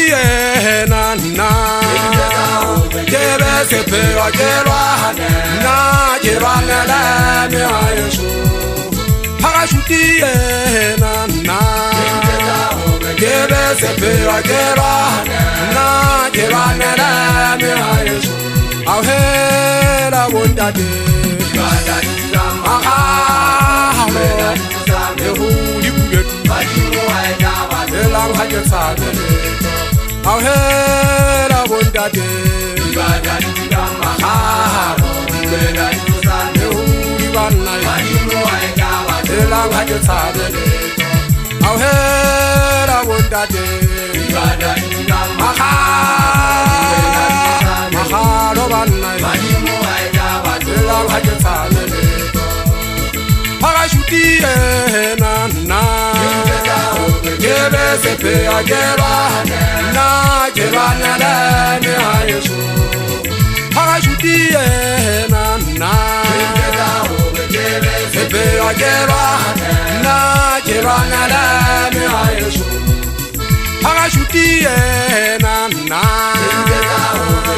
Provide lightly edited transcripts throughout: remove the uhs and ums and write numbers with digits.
shutiye na kebe sepe wa kelwa na kebana la me ayesu shutiye na kebe sepe wa kelwa na kebana la me ayesu awhela bondade Elang haja sabe, awhela bondade, ibadani kama haro, ibadani kusane uri banai, elang haja sabe, awhela bondade, ibadani kama haro banai, elang haja sabe, shutiye na kebe sepe agera na kebana la me ayesu shutiye na kebe sepe agera na kebana la me ayesu shutiye na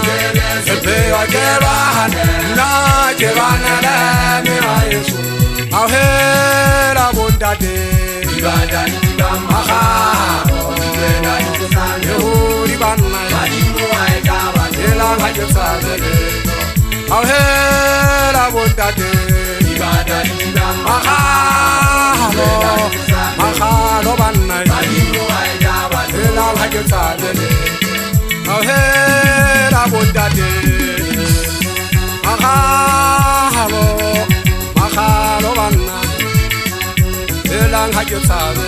kebe sepe agera na kebana la me ayesu awhela bondade ibadani kama haro ibadani kusane uri banai elang haja sabe awhela bondade ibadani kama haro banai elang haja sabe awhela bondade elang haja sabe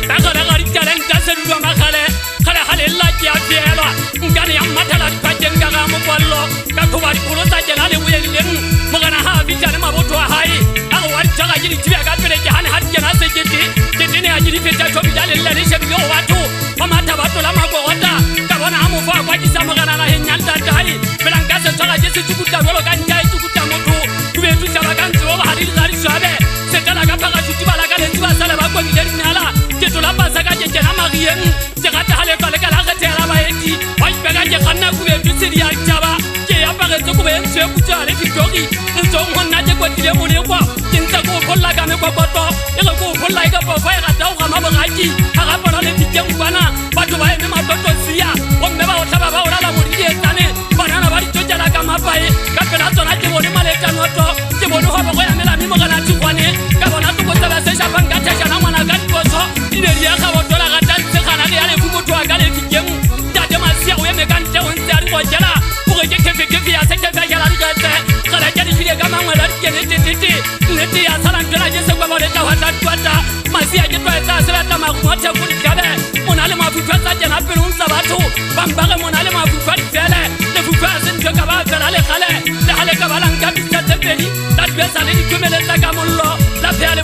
daga ritalen dasen do makale kala halilla ya fiela ngani amatala pajenga ga mo ballo ka ko bari kulo ta jana le wuyelen magana ha bitane maboto hai aga wari jaga jini tiya ga pere jahane har jana se jeti ne ajiri feta to bidale la rishe yo watu mama tabato la mago wata ka bona amu fa kwa kisa magana na henyanta dai belanga se jaga jesi tukuta wolo ganja tukuta moto kubetu jaga ganzo hari lari sabe se kala ga paga tuti bala ga le tuba sala ba ko ngideri nala jeto la basa ga je na marien je ga ta hale kala kala ga tera ba eti oi be ga je kanna kubetu siri ya chaba je ya paga to kubense kutale tiktori nzo ngona je ko tile mo ne kwa tinta ko kolla ga me ko boto e ko kolla ga bo fa ga ta ga ma ba ga ji aga bona le tikeng bana ba to ba me ma toto sia o me ba o taba ba o la mo di etane banana ba di to jala ga ma pai ga pela to na je mo ni male ta no to je mo no ha ba go ya me la mi mo ga na tukwane ga bona to ko taba se sha banga ta jana mwana ga ko so ine ri ga bo to la ga tan se kana ga le fu mo to ga le tikeng ta de ma sia o me ga nte on se ari ko jala pour que ke ya se ke ga jala ri ga te kala jadi ri ga ma ngala ri ke ne te ne te ya sala ndela je se ko ba le ta wata twata masia je to ta se ta ma ko ta ku ga be mona le ma fu twata jana pe un sabato bambare mona le ma fu twata fele le fu twata sen ke ga ba fele le khale le khale ka ba lan ga bi ta te peli ta be sa le ni ke me le ta ga mon lo la pe ale